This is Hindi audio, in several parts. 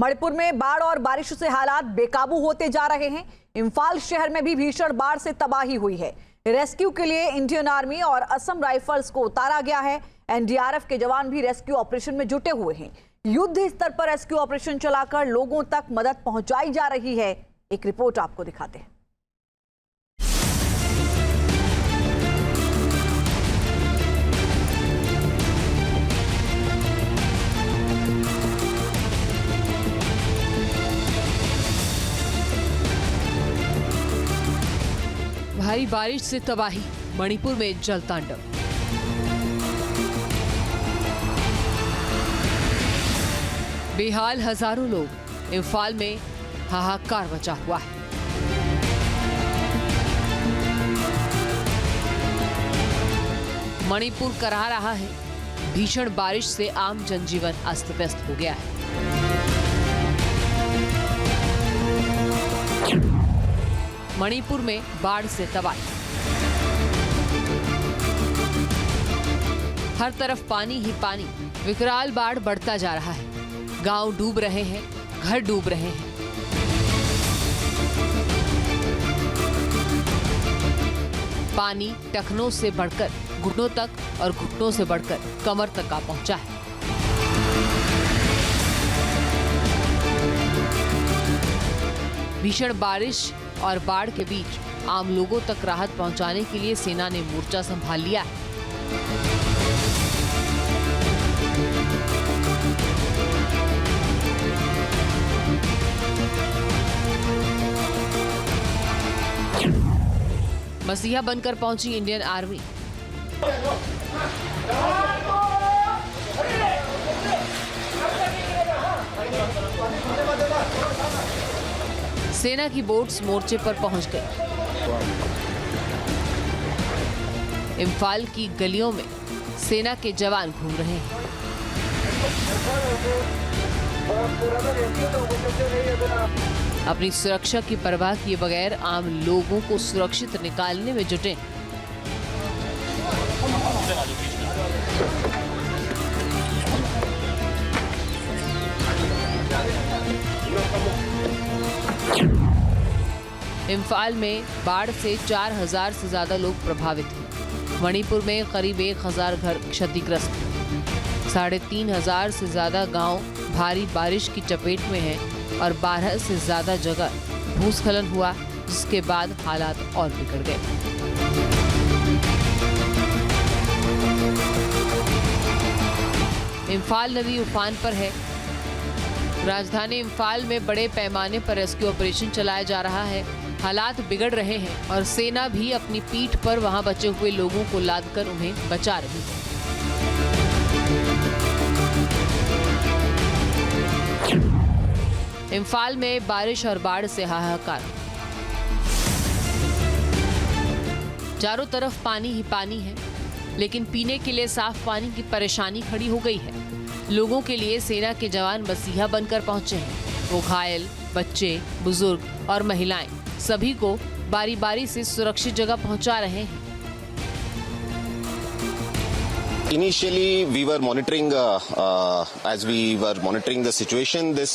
मणिपुर में बाढ़ और बारिश से हालात बेकाबू होते जा रहे हैं। इंफाल शहर में भी भीषण बाढ़ से तबाही हुई है। रेस्क्यू के लिए इंडियन आर्मी और असम राइफल्स को उतारा गया है। एनडीआरएफ के जवान भी रेस्क्यू ऑपरेशन में जुटे हुए हैं। युद्ध स्तर पर रेस्क्यू ऑपरेशन चलाकर लोगों तक मदद पहुंचाई जा रही है। एक रिपोर्ट आपको दिखाते हैं। भारी बारिश से तबाही, मणिपुर में जल तांडव। बेहाल हजारों लोग, इंफाल में हाहाकार मचा हुआ है। मणिपुर करा रहा है, भीषण बारिश से आम जनजीवन अस्त व्यस्त हो गया है। मणिपुर में बाढ़ से तबाही, हर तरफ पानी ही पानी। विकराल बाढ़ बढ़ता जा रहा है। गांव डूब रहे हैं, घर डूब रहे हैं। पानी टखनों से बढ़कर घुटनों तक और घुटनों से बढ़कर कमर तक आ पहुंचा है। भीषण बारिश और बाढ़ के बीच आम लोगों तक राहत पहुंचाने के लिए सेना ने मोर्चा संभाल लिया है। मसीहा बनकर पहुंची इंडियन आर्मी। सेना की बोट्स मोर्चे पर पहुंच गई। इंफाल की गलियों में सेना के जवान घूम रहे हैं। अपनी सुरक्षा की परवाह किए बगैर आम लोगों को सुरक्षित निकालने में जुटे। इंफाल में बाढ़ से 4000 से ज्यादा लोग प्रभावित हैं। मणिपुर में करीब 1000 घर क्षतिग्रस्त हैं। 3500 से ज्यादा गांव भारी बारिश की चपेट में हैं और 12 से ज्यादा जगह भूस्खलन हुआ, जिसके बाद हालात और बिगड़ गए। इंफाल नदी उफान पर है। राजधानी इंफाल में बड़े पैमाने पर रेस्क्यू ऑपरेशन चलाया जा रहा है। हालात बिगड़ रहे हैं और सेना भी अपनी पीठ पर वहां बचे हुए लोगों को लादकर उन्हें बचा रही है। इंफाल में बारिश और बाढ़ से हाहाकार। चारों तरफ पानी ही पानी है, लेकिन पीने के लिए साफ पानी की परेशानी खड़ी हो गई है। लोगों के लिए सेना के जवान मसीहा बनकर पहुंचे हैं। वो घायल, बच्चे, बुजुर्ग और महिलाएं सभी को बारी बारी से सुरक्षित जगह पहुंचा रहे हैं। Initially, we were monitoring, as we were monitoring the situation, the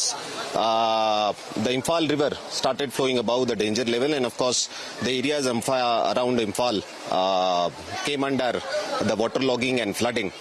Imphal River started flowing above the danger level, and of course, the areas around Imphal came under the waterlogging and flooding.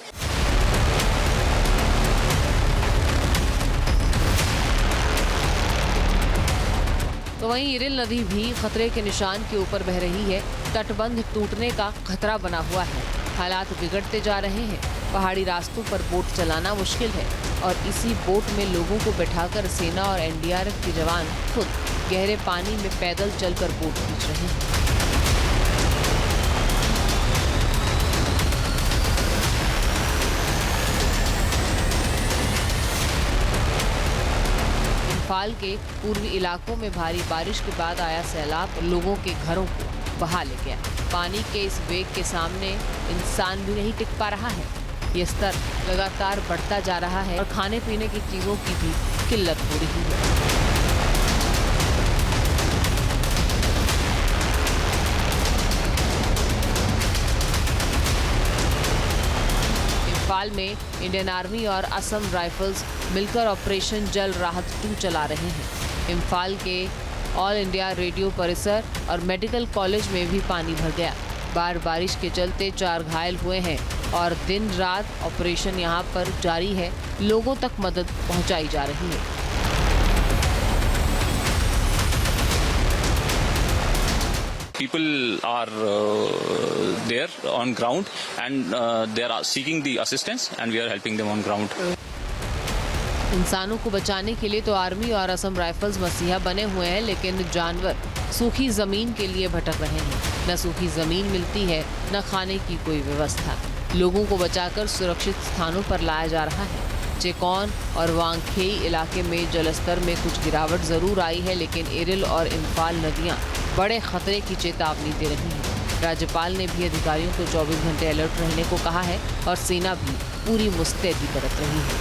तो वहीं इरिल नदी भी खतरे के निशान के ऊपर बह रही है। तटबंध टूटने का खतरा बना हुआ है। हालात बिगड़ते जा रहे हैं। पहाड़ी रास्तों पर बोट चलाना मुश्किल है और इसी बोट में लोगों को बैठाकर सेना और एनडीआरएफ के जवान खुद गहरे पानी में पैदल चलकर बोट खींच रहे हैं। इंफाल के पूर्वी इलाकों में भारी बारिश के बाद आया सैलाब लोगों के घरों को बहा ले गया। पानी के इस वेग के सामने इंसान भी नहीं टिक पा रहा है। ये स्तर लगातार बढ़ता जा रहा है और खाने पीने की चीजों की भी किल्लत हो रही है। इम्फाल में इंडियन आर्मी और असम राइफल्स मिलकर ऑपरेशन जल राहत 2 चला रहे हैं। इम्फाल के ऑल इंडिया रेडियो परिसर और मेडिकल कॉलेज में भी पानी भर गया। बारिश के चलते 4 घायल हुए हैं और दिन रात ऑपरेशन यहां पर जारी है। लोगों तक मदद पहुंचाई जा रही है। People are there on ground and they are seeking the assistance and we are helping them on ground. इंसानों को बचाने के लिए तो आर्मी और असम राइफल्स मसीहा बने हुए हैं, लेकिन जानवर सूखी जमीन के लिए भटक रहे हैं। न सूखी जमीन मिलती है, न खाने की कोई व्यवस्था। लोगों को बचाकर सुरक्षित स्थानों पर लाया जा रहा है। चेकॉन और वांगखेई इलाके में जलस्तर में कुछ गिरावट जरूर आई है, लेकिन इरिल और इम्फाल नदियां बड़े खतरे की चेतावनी दे रही हैं। राज्यपाल ने भी अधिकारियों को 24 घंटे अलर्ट रहने को कहा है और सेना भी पूरी मुस्तैदी बरत रही है।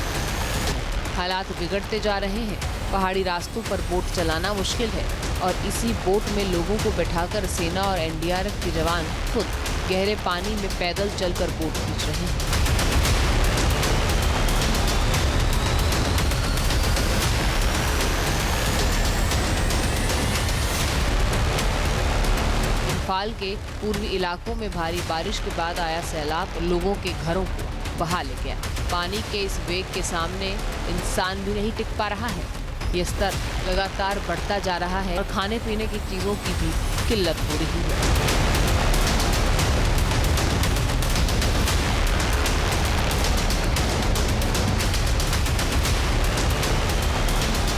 हालात बिगड़ते जा रहे हैं। पहाड़ी रास्तों पर बोट चलाना मुश्किल है और इसी बोट में लोगों को बैठाकर सेना और एनडीआरएफ के जवान खुद गहरे पानी में पैदल चलकर बोट खींच रहे हैं। इम्फाल के पूर्वी इलाकों में भारी बारिश के बाद आया सैलाब लोगों के घरों को बहा ले गया। पानी के इस वेग के सामने इंसान भी नहीं टिक पा रहा है। ये स्तर लगातार बढ़ता जा रहा है और खाने पीने की चीजों की भी किल्लत हो रही है।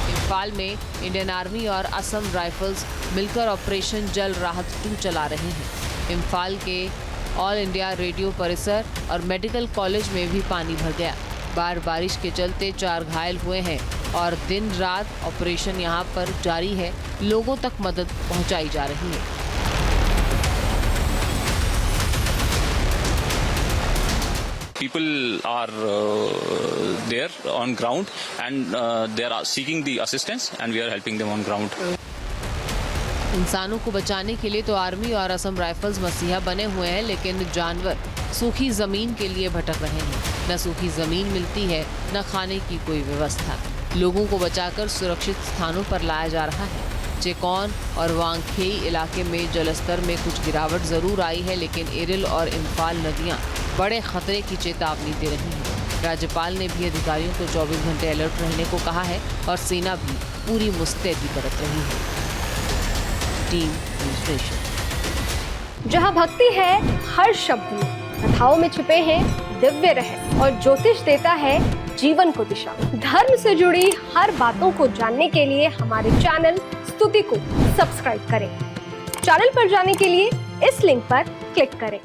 इम्फाल में इंडियन आर्मी और असम राइफल्स मिलकर ऑपरेशन जल राहत 2 चला रहे हैं। इम्फाल के ऑल इंडिया रेडियो परिसर और मेडिकल कॉलेज में भी पानी भर गया। बारिश के चलते 4 घायल हुए हैं और दिन रात ऑपरेशन यहां पर जारी है। लोगों तक मदद पहुंचाई जा रही है। People are there on ground and they are seeking the assistance and we are helping them on ground. इंसानों को बचाने के लिए तो आर्मी और असम राइफल्स मसीहा बने हुए हैं, लेकिन जानवर सूखी जमीन के लिए भटक रहे हैं। न सूखी जमीन मिलती है, न खाने की कोई व्यवस्था। लोगों को बचाकर सुरक्षित स्थानों पर लाया जा रहा है। चेकॉन और वांगखेई इलाके में जलस्तर में कुछ गिरावट जरूर आई है, लेकिन इरिल और इम्फाल नदियां बड़े खतरे की चेतावनी दे रही हैं। राज्यपाल ने भी अधिकारियों को 24 घंटे अलर्ट रहने को कहा है और सेना भी पूरी मुस्तैदी बरत रही है। Team news nation. जहाँ भक्ति है हर शब्द में, कथाओं में छुपे हैं दिव्य रहस्य और ज्योतिष देता है जीवन को दिशा। धर्म से जुड़ी हर बातों को जानने के लिए हमारे चैनल स्तुति को सब्सक्राइब करें। चैनल पर जाने के लिए इस लिंक पर क्लिक करें।